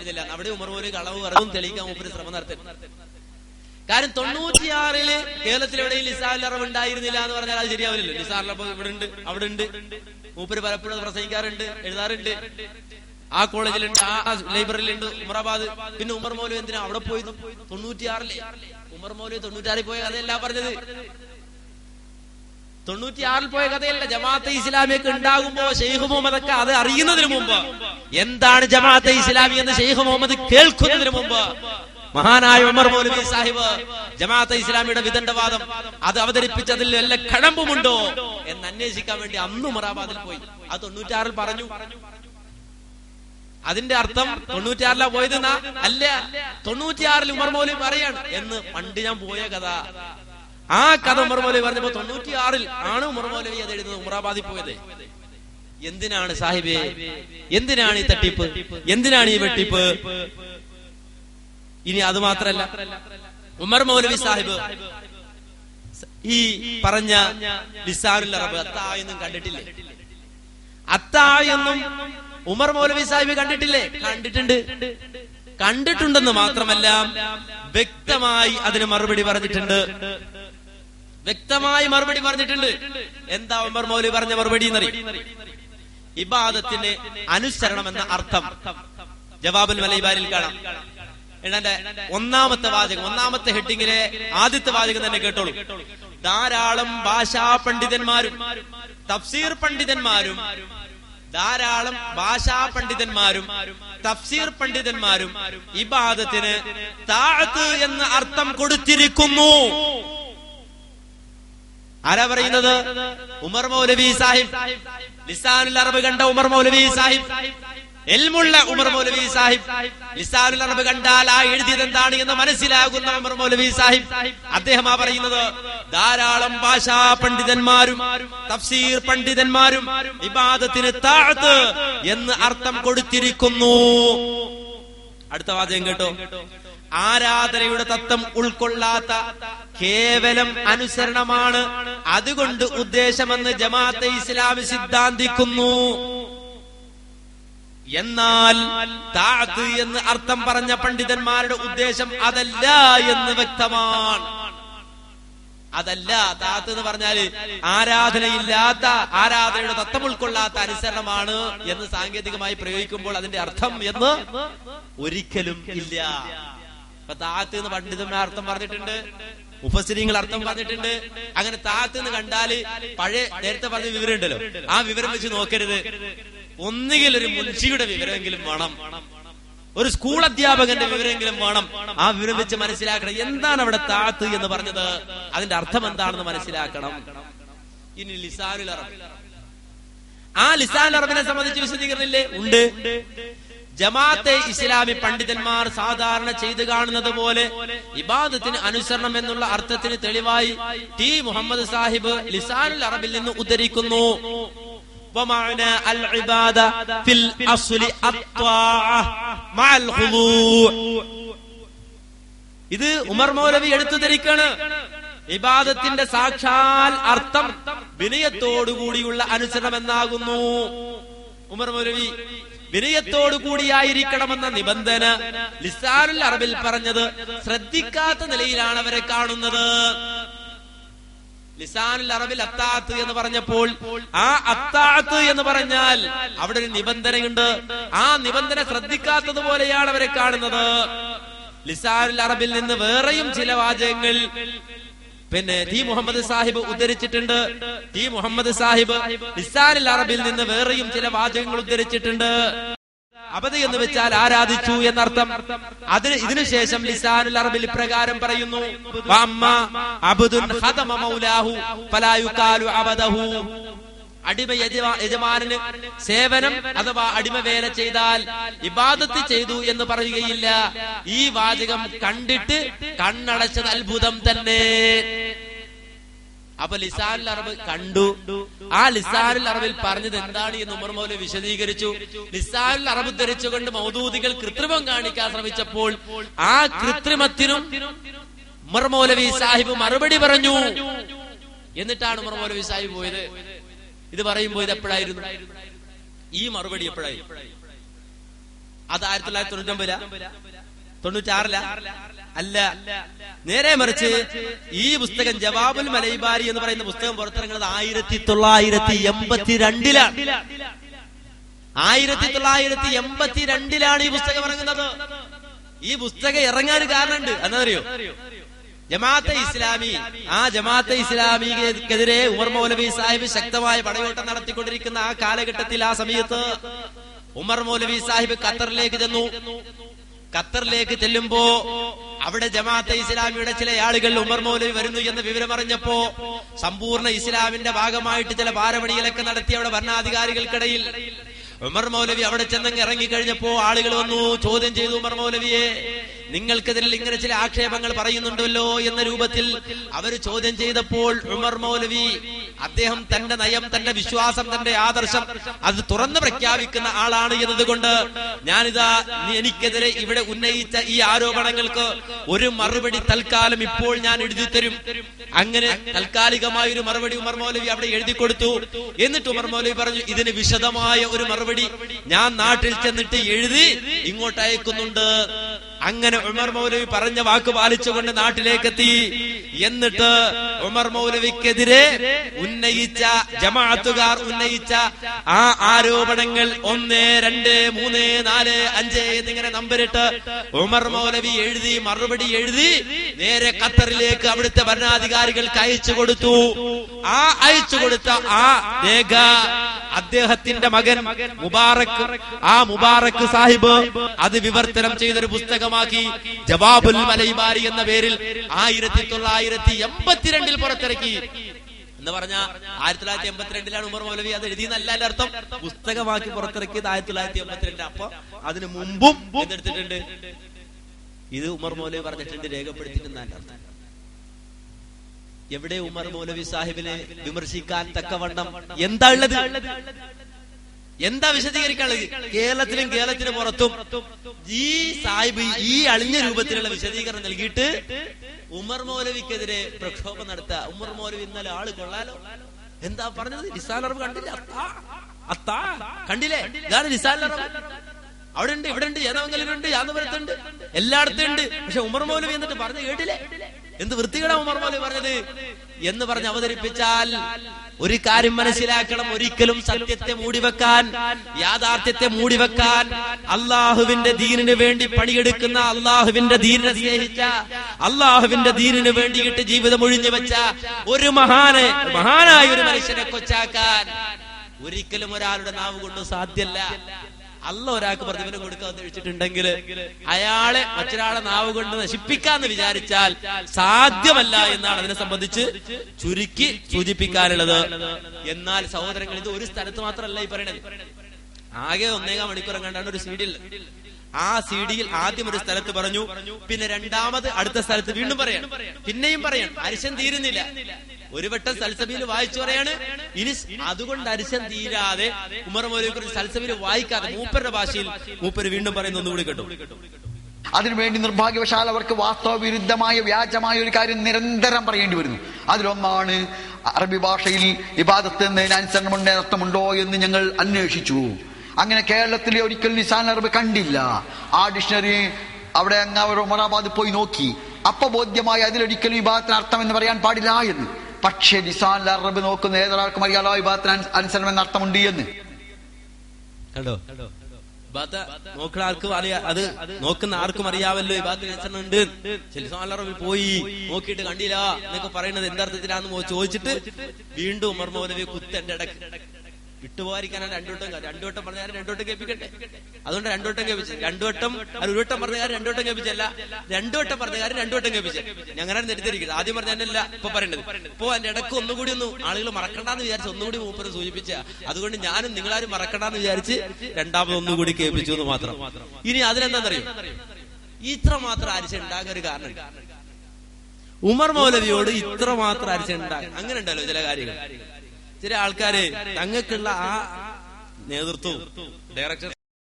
ഉണ്ടായിരുന്നില്ല. അവിടെ ഉമർ മൗലവി കളവ് അറിവും തെളിയിക്കാൻ മൂപ്പര് ശ്രമം നടത്തി. കാരണം 96 കേരളത്തിൽ എവിടെയും ലിസാനുൽ അറബ് ഉണ്ടായിരുന്നില്ല എന്ന് പറഞ്ഞാൽ അത് ശരിയാവില്ലല്ലോ. ലിസാനുൽ അറബ് ഇവിടെ ഉണ്ട്, അവിടെ ഉണ്ട്. മൂപ്പര് പലപ്പോഴും പ്രസംഗിക്കാറുണ്ട്, എഴുതാറുണ്ട്. ആ കോളേജിലുണ്ട്, ആ ലൈബ്രറിയിലുണ്ട് ഉമറാബാദ്. പിന്നെ ഉമർ മൗലവി എന്തിനാ അവിടെ പോയത്? 96 ഉമർ മൗലവി 96 പോയ കഥയല്ല പറഞ്ഞത്. 96 പോയ കഥയല്ല. ജമാഅത്തെ ഇസ്ലാമിയൊക്കെ ഉണ്ടാകുമ്പോ ഷെയ്ഖ് മുഹമ്മദ് ഒക്കെ അത് അറിയുന്നതിന് മുമ്പ്, എന്താണ് ജമാഅത്തെ ഇസ്ലാമി എന്ന് ഷെയ്ഖ് മുഹമ്മദ് കേൾക്കുന്നതിന് മുമ്പ് മഹാനായ ഉമർ മൗലവി സാഹിബ് ജമാഅത്തെ ഇസ്ലാമിയുടെ വിദണ്ഡവാദം അത് അവതരിപ്പിച്ചതിൽ വല്ല കഴമ്പുമുണ്ടോ എന്ന് അന്വേഷിക്കാൻ വേണ്ടി അന്ന് ഉമറാബാദിൽ പോയി. അത് 96 പറഞ്ഞു. അതിന്റെ അർത്ഥം 96 പോയത് അല്ല, 96 ഉമർ മൗലവി പറയാണ് എന്ന് പണ്ട് ഞാൻ പോയ കഥ. ആ കഥ ഉമർ മൗലവി പറഞ്ഞപ്പോ 96 ആണ് ഉമർ മൗലവി അത് എഴുതുന്നത്, ഉമറാബാദിൽ പോയത്. എന്തിനാണ് സാഹിബേ, എന്തിനാണ് ഈ തട്ടിപ്പ്, എന്തിനാണ് ഈ വെട്ടിപ്പ്? ഇനി അത് മാത്രല്ല, ഉമർ മൗലവി സാഹിബ് ഈ പറഞ്ഞ ലിസാനുൽ അറബ് അത്തായെന്നും കണ്ടിട്ടില്ലേ? അത്തായെന്നും ഉമർ മൗലവി സാഹിബ് കണ്ടിട്ടില്ലേ? കണ്ടിട്ടുണ്ടെന്ന് മാത്രമല്ല വ്യക്തമായി അതിന് മറുപടി പറഞ്ഞിട്ടുണ്ട്. വ്യക്തമായി മറുപടി പറഞ്ഞിട്ടുണ്ട്. എന്താ ഉമർ മൗലവി പറഞ്ഞ മറുപടി എന്നറിയും? ഇബാദത്തിന് അനുസരണം എന്ന അർത്ഥം ജവാബുൽ മലൈബാരിൽ കാണാം. എന്നെ ഒന്നാമത്തെ വാചകം, ഒന്നാമത്തെ ഹെഡിങ്ങിലെ ആദ്യത്തെ വാചകം തന്നെ കേട്ടോളൂ. ധാരാളം ഭാഷാ പണ്ഡിതന്മാരും തഫ്സീർ പണ്ഡിതന്മാരും ധാരാളം ഭാഷാ പണ്ഡിതന്മാരും തഫ്സീർ പണ്ഡിതന്മാരും ഇബാദത്തിന് താഅത്ത് എന്ന അർത്ഥം കൊടുത്തിരിക്കുന്നു. ആരാ പറയുന്നത്? ഉമർ മൗലവി സാഹിബ്. ലിസാനുൽ അറബ് കണ്ട ഉമർ മൗലവി സാഹിബ്, എൽമുള്ള ഉമർ മൗലവി സാഹിബ്, ലിസാനുൽ അറബ് കണ്ടാൽ ആ എഴുതിയത് എന്താണ് എന്ന് മനസ്സിലാകുന്ന ഉമർ മൗലവി സാഹിബ്, അദ്ദേഹമാ പറയുന്നത് ധാരാളം ഭാഷാ പണ്ഡിതന്മാരും തഫ്സീർ പണ്ഡിതന്മാരും ഇബാദത്തിന് താഅത്ത് എന്ന് അർത്ഥം കൊടുത്തിരിക്കുന്നു. അടുത്ത വാചകം കേട്ടോ. ആരാധനയുടെ തത്വം ഉൾക്കൊള്ളാത്ത കേവലം അനുസരണമാണ് അതുകൊണ്ട് ഉദ്ദേശമെന്ന് ജമാഅത്തെ ഇസ്ലാമി സിദ്ധാന്തിക്കുന്നു. എന്നാൽ താഅത്ത് എന്ന് അർത്ഥം പറഞ്ഞ പണ്ഡിതന്മാരുടെ ഉദ്ദേശം അതല്ല എന്ന് വ്യക്തമാണ്. അതല്ല, താഅത്ത് എന്ന് പറഞ്ഞാല് ആരാധനയില്ലാത്ത, ആരാധനയുടെ തത്വം ഉൾക്കൊള്ളാത്ത അനുസരണമാണ് എന്ന് സാങ്കേതികമായി പ്രയോഗിക്കുമ്പോൾ അതിന്റെ അർത്ഥം എന്ന് ഒരിക്കലും ഇല്ല. അപ്പൊ താഅത്ത് എന്ന് പണ്ഡിതന്മാർ അർത്ഥം പറഞ്ഞിട്ടുണ്ട്, മുഫസ്സിരീങ്ങൾ അർത്ഥം പറഞ്ഞിട്ടുണ്ട്. അങ്ങനെ താഅത്ത് എന്ന് കണ്ടാല് പഴയ നേരത്തെ പറഞ്ഞ വിവരം ഉണ്ടല്ലോ, ആ വിവരം വെച്ച് നോക്കരുത്. ഒന്നുകിൽ ഒരു മുൻഷിയുടെ വിവരമെങ്കിലും വേണം, ഒരു സ്കൂൾ അധ്യാപകന്റെ വിവരമെങ്കിലും വേണം. ആ വിവരം വെച്ച് മനസ്സിലാക്കണം എന്താണ് അവിടെ താഅത്ത് എന്ന് പറഞ്ഞത്, അതിന്റെ അർത്ഥം എന്താണെന്ന് മനസ്സിലാക്കണം. ഇനി ലിസാനുൽ അറബ്, ആ ലിസാനുൽ അറബിനെ സംബന്ധിച്ച് വിശദീകരണമില്ലേ? ഉണ്ട്. ജമാഅത്തെ ഇസ്ലാമി പണ്ഡിതന്മാർ സാധാരണ ചെയ്തു കാണുന്നത് പോലെ ഇബാദത്തിന് അനുസരണം എന്നുള്ള അർത്ഥത്തിന് തെളിവായി ടി മുഹമ്മദ് സാഹിബ് ലിസാനുൽ അറബിൽ നിന്ന് ഉദ്ധരിക്കുന്നു. ومعنى العبادة في الأصل الطاعة مع الخضوع. ഇത് ഉമർ മൗലവി എടുത്തു ധരിക്കാണ്. ഇബാദത്തിന്റെ സാക്ഷാൽ അർത്ഥം വിനയത്തോടുകൂടിയുള്ള അനുസരണം എന്നാകുന്നു. ഉമർ മൗലവി വിനയത്തോടുകൂടിയായിരിക്കണമെന്ന നിബന്ധന ലിസാനുൽ അറബിൽ പറഞ്ഞത് ശ്രദ്ധിക്കാത്ത നിലയിലാണ് അവരെ കാണുന്നത്. ലിസാനുൽ അറബിൽ അത്താഅത്ത് എന്ന് പറഞ്ഞപ്പോൾ ആ അത്താഅത്ത് എന്ന് പറഞ്ഞാൽ അവിടെ ഒരു നിബന്ധനയുണ്ട്. ആ നിബന്ധന ശ്രദ്ധിക്കാത്തതുപോലെയാണ് അവരെ കാണുന്നത്. ലിസാനുൽ അറബിൽ നിന്ന് വേറെയും ചില വാചകങ്ങൾ പിന്നെ ടി മുഹമ്മദ് സാഹിബ് ഉദ്ധരിച്ചിട്ടുണ്ട്. ടി മുഹമ്മദ് സാഹിബ് ലിസാനുൽ അറബിൽ നിന്ന് വേറെയും ചില വാചകങ്ങൾ ഉദ്ധരിച്ചിട്ടുണ്ട്. അബദ എന്ന് വെച്ചാൽ ആരാധിച്ചു എന്നർത്ഥം. അതിന് ഇതിനുശേഷം ലിസാനുൽ അറബിൽ ഇപ്രകാരം പറയുന്നു: അടിമ യജമാനന് സേവനം അഥവാ അടിമ വേല ചെയ്താൽ ഇബാദത്ത് ചെയ്തു എന്ന് പറയുകയില്ല. ഈ വാചകം കണ്ടിട്ട് കണ്ണടച്ചത് അത്ഭുതം തന്നെ. അപ്പൊ ലിസാനുൽ അറബ് കണ്ടു. ആ ലിസാനുൽ അറബിൽ പറഞ്ഞത് എന്താണ് എന്ന് ഉമർ മൗലവി വിശദീകരിച്ചു. ലിസാനുൽ അറബ് ധരിച്ചുകൊണ്ട് മൗദൂദികൾ കൃത്രിമം കാണിക്കാൻ ശ്രമിച്ചപ്പോൾ ആ കൃത്രിമത്തിനും ഉമർ മൗലവി സാഹിബ് മറുപടി പറഞ്ഞു. എന്നിട്ടാണ് ഉമർ മൗലവി സാഹിബ് പോയത്. ഇത് പറയുമ്പോ ഇത് എപ്പോഴായിരുന്നു? ഈ മറുപടി എപ്പോഴായി? അത് 1999 96 അല്ല, നേരെ മറിച്ച് ഈ പുസ്തകം ജവാബുൽ മലൈബാരി എന്ന് പറയുന്ന പുസ്തകം പുറത്തിറങ്ങുന്നത് 1982 1982 ഈ പുസ്തകം ഇറങ്ങുന്നത്. ഈ പുസ്തകം ഇറങ്ങാൻ കാരണമുണ്ട്, എന്നറിയോ? ജമാഅത്തെ ഇസ്ലാമി, ആ ജമാഅത്തെ ഇസ്ലാമിക്കെതിരെ ഉമർ മൗലവി സാഹിബ് ശക്തമായ പടയോട്ടം നടത്തിക്കൊണ്ടിരിക്കുന്ന ആ കാലഘട്ടത്തിൽ, ആ സമയത്ത് ഉമർ മൗലവി സാഹിബ് ഖത്തറിലേക്ക് ചെന്നു. ഖത്തറിലേക്ക് ചെല്ലുമ്പോ അവിടെ ജമാഅത്തെ ഇസ്ലാമിയുടെ ചില ആളുകൾ ഉമർ മൗലവി വരുന്നു എന്ന് വിവരമറിഞ്ഞപ്പോ സമ്പൂർണ്ണ ഇസ്ലാമിന്റെ ഭാഗമായിട്ട് ചില പാരപണികളൊക്കെ നടത്തി അവിടെ ഭരണാധികാരികൾക്കിടയിൽ ഉമർ മൗലവി അവിടെ ചെന്നങ്ങ് ഇറങ്ങിക്കഴിഞ്ഞപ്പോ ആളുകൾ വന്നു ചോദ്യം ചെയ്തു, ഉമർ മൗലവിയെ നിങ്ങൾക്കെതിരിൽ ഇങ്ങനെ ചില ആക്ഷേപങ്ങൾ പറയുന്നുണ്ടല്ലോ എന്ന രൂപത്തിൽ അവർ ചോദ്യം ചെയ്തപ്പോൾ ഉമർ മൗലവി അദ്ദേഹം തന്റെ നയം, തന്റെ വിശ്വാസം, തന്റെ ആദർശം അത് തുറന്നു പ്രഖ്യാപിക്കുന്ന ആളാണ് എന്നതുകൊണ്ട് ഞാനിതാ എനിക്കെതിരെ ഇവിടെ ഉന്നയിച്ച ഈ ആരോപണങ്ങൾക്ക് ഒരു മറുപടി തൽക്കാലം ഇപ്പോൾ ഞാൻ എഴുതി തരും. അങ്ങനെ താൽക്കാലികമായ ഒരു മറുപടി ഉമർ മൗലവി അവിടെ എഴുതി കൊടുത്തു. എന്നിട്ട് ഉമർ മൗലവി പറഞ്ഞു, ഇതിന് വിശദമായ ഒരു മറുപടി ഞാൻ നാട്ടിൽ ചെന്നിട്ട് എഴുതി ഇങ്ങോട്ട് അയക്കുന്നുണ്ട്. അങ്ങനെ ഉമർ മൗലവി പറഞ്ഞ വാക്ക് പാലിച്ചുകൊണ്ട് നാട്ടിലേക്കെത്തി. എന്നിട്ട് ഉമർ മൗലവിക്കെതിരെ ഉന്നയിച്ച ജമാഅത്തുകാർ ഉന്നയിച്ച ആ ആരോപണങ്ങൾ 1, 2, 3, 4, 5 എന്നിങ്ങനെ നമ്പരിട്ട് ഉമർ മൗലവി എഴുതി മറുപടി എഴുതി നേരെ ഖത്തറിലേക്ക് അവിടുത്തെ ഭരണാധികാരികൾക്ക് അയച്ചു കൊടുത്തു. ആ അയച്ചു കൊടുത്ത ആ രേഖ അദ്ദേഹത്തിന്റെ മകൻ മുബാറക്, ആ മുബാറക് സാഹിബ് അത് വിവർത്തനം ചെയ്തൊരു പുസ്തകമാക്കി ജവാബുൽ മലൈബാരി എന്ന പേരിൽ 1982 പുറത്തിറക്കി. എന്ന് പറഞ്ഞ 1982 ഉമർ മൗലവി അത് എഴുതിയെന്നല്ല എന്റെ അർത്ഥം, പുസ്തകമാക്കി പുറത്തിറക്കിയത് 1982. അപ്പൊ അതിന് മുമ്പും എന്തെടുത്തിട്ടുണ്ട്, ഇത് ഉമർ മൗലവി പറഞ്ഞിട്ടുണ്ട്, രേഖപ്പെടുത്തിയിട്ടുണ്ട് എന്റെ അർത്ഥം. എവിടെ ഉമർ മൗലവി സാഹിബിനെ വിമർശിക്കാൻ തക്കവണ്ണം എന്താ ഉള്ളത്? എന്താ വിശദീകരിക്കാനുള്ളത്? കേരളത്തിന് പുറത്തും ഈ സാഹിബ് ഈ അളിഞ്ഞ രൂപത്തിലുള്ള വിശദീകരണം നൽകിയിട്ട് ഉമർ മൗലവിക്കെതിരെ പ്രക്ഷോഭം നടത്തുക. ഉമർ മൗലവി ഇന്നലെ ആള് കൊള്ളാലോ, എന്താ പറഞ്ഞത്? റിസാലറബ് കണ്ടില്ല, അത്താ കണ്ടില്ലേ? ഇതാണ് റിസാലറബ്. അവിടെ ഉണ്ട്, ഇവിടെ ഉണ്ട്, യാദവങ്കലിലുണ്ട്, യാദവരത്തുണ്ട്, എല്ലായിടത്തും ഉണ്ട്. പക്ഷെ ഉമർ മൗലവി എന്നിട്ട് പറഞ്ഞു കേട്ടില്ലേ? എന്ത് വൃത്തികേടാ ഉമർ മൗലവി പറഞ്ഞത് എന്ന് പറഞ്ഞ് അവതരിപ്പിച്ചാൽ ഒരു കാര്യം മനസ്സിലാക്കണം, ഒരിക്കലും സത്യത്തെ മൂടിവെക്കാൻ, യാഥാർത്ഥ്യത്തെ മൂടിവെക്കാൻ, അള്ളാഹുവിന്റെ ദീനിന് വേണ്ടി പണിയെടുക്കുന്ന, അള്ളാഹുവിന്റെ ദീനിനെ സ്നേഹിച്ച, അള്ളാഹുവിന്റെ ദീനിന് വേണ്ടിയിട്ട് ജീവിതം ഒഴിഞ്ഞു വെച്ച ഒരു മഹാനായ ഒരു മനുഷ്യനെ കൊച്ചാക്കാൻ ഒരിക്കലും ഒരാളുടെ നാവ് കൊണ്ട് സാധ്യല്ല. അല്ല ഒരാൾക്ക് പ്രതിഫലം കൊടുക്കാന്ന് വെച്ചിട്ടുണ്ടെങ്കിൽ അയാളെ മറ്റൊരാളെ നാവ് കൊണ്ട് നശിപ്പിക്കാന്ന് വിചാരിച്ചാൽ സാധ്യമല്ല എന്നാണ് അതിനെ സംബന്ധിച്ച് ചുരുക്കി സൂചിപ്പിക്കാനുള്ളത്. എന്നാൽ സഹോദരങ്ങൾ, ഇത് ഒരു സ്ഥലത്ത് മാത്രമല്ല ഈ പറയണത്. ആകെ 1.25 മണിക്കൂർ കണ്ടാണ് ഒരു സീഡിയിൽ. ആ സീഡിയിൽ ആദ്യം ഒരു സ്ഥലത്ത് പറഞ്ഞു, പിന്നെ രണ്ടാമത് അടുത്ത സ്ഥലത്ത് വീണ്ടും പറയാം, പിന്നെയും പറയാം. അരിശം തീരുന്നില്ല. ഒരു വട്ടം സൽസബിയിൽ വായിച്ചു പറയാണ്. ഇനി അതുകൊണ്ട് അരിശം തീരാതെ ഉമർ മൗലവിയെ കുറിച്ച് സൽസബിയിൽ വായിക്കാതെ മൂപ്പരുടെ ഭാഷയിൽ മൂപ്പര് വീണ്ടും പറയുന്ന ഒന്നുകൂടി കേട്ടു. അതിനുവേണ്ടി നിർഭാഗ്യവശാൽ അവർക്ക് വാസ്തവ വിരുദ്ധമായ വ്യാജമായ ഒരു കാര്യം നിരന്തരം പറയേണ്ടി വരുന്നു. അതിലൊന്നാണ് അറബി ഭാഷയിൽ ഇബാദത്ത് എന്നതിന് അനുസരണമുണ്ട്, അർത്ഥമുണ്ടോ എന്ന് ഞങ്ങൾ അന്വേഷിച്ചു. അങ്ങനെ കേരളത്തിലെ ഒരിക്കൽ ലിസാൻ അറബ് കണ്ടില്ല. ആ ഡിക്ഷണറി അവിടെ അങ്ങ് ഉമറാബാദ് പോയി നോക്കി. അപ്പൊ ബോധ്യമായി അതിലൊരിക്കലും ഇബാദത്തിന് അർത്ഥം എന്ന് പറയാൻ പാടില്ല എന്ന്. പക്ഷേ ലിസാൻ അറബ് നോക്കുന്ന ഏതൊരാൾക്കും അറിയാലോ ഇബാദത്തിന് അനുസരണം എന്ന അർത്ഥമുണ്ട് എന്ന്. കണ്ടോ? നോക്കുന്ന ആൾക്കും അറിയാം, അത് നോക്കുന്ന ആർക്കും അറിയാമല്ലോ ഇബാദത്തിന് അനുസരണം ഉണ്ട്. ലിസാൻ അറബ് പോയി നോക്കിയിട്ട് കണ്ടില്ല എന്നൊക്കെ പറയുന്നത് എന്തർത്ഥത്തിലാന്ന് ചോദിച്ചിട്ട് വീണ്ടും ഉമർ മൗലവി കുത്തന്റെ ഇടക്ക് വിട്ടുപോകാതിരിക്കാനാണ് രണ്ടു വട്ടം പറഞ്ഞ കാര്യം 2 വട്ടം കേൾപ്പിക്കട്ടെ. അതുകൊണ്ട് 2 വട്ടം കേൾപ്പിച്ചു. 2 വട്ടം അത് 1 വട്ടം പറഞ്ഞ കാര്യം 2 വട്ടം കേൾപ്പിച്ചല്ല, 2 വട്ടം പറഞ്ഞ കാര്യം 2 വട്ടം കേൾപ്പിച്ചു. ഞങ്ങളാണ് തെറ്റിദ്ധരിക്കുന്നത്. ആദ്യം പറഞ്ഞല്ല ഇപ്പൊ പറയേണ്ടത്. ഇപ്പൊ അതിന്റെ ഇടക്ക് ഒന്നുകൂടി ആളുകൾ മറക്കണ്ടെന്ന് വിചാരിച്ച് ഒന്നുകൂടി മൂപ്പര് സൂചിപ്പിച്ച. അതുകൊണ്ട് ഞാനും നിങ്ങളാരും മറക്കണ്ടെന്ന് വിചാരിച്ച് രണ്ടാമത് ഒന്നുകൂടി കേൾപ്പിച്ചു എന്ന് മാത്രം. ഇനി അതിനെന്താണെന്നറിയും, ഇത്ര മാത്രം അരിശ ഉണ്ടാകാൻ ഒരു കാരണം, ഉമർ മൗലവിയോട് ഇത്ര മാത്രം അരിശ ഉണ്ടാകാൻ അങ്ങനെ ഉണ്ടല്ലോ ചില കാര്യങ്ങൾ. ചില ആൾക്കാര് തങ്ങൾക്കുള്ള ആ നേതൃത്വവും ഡയറക്ഷൻ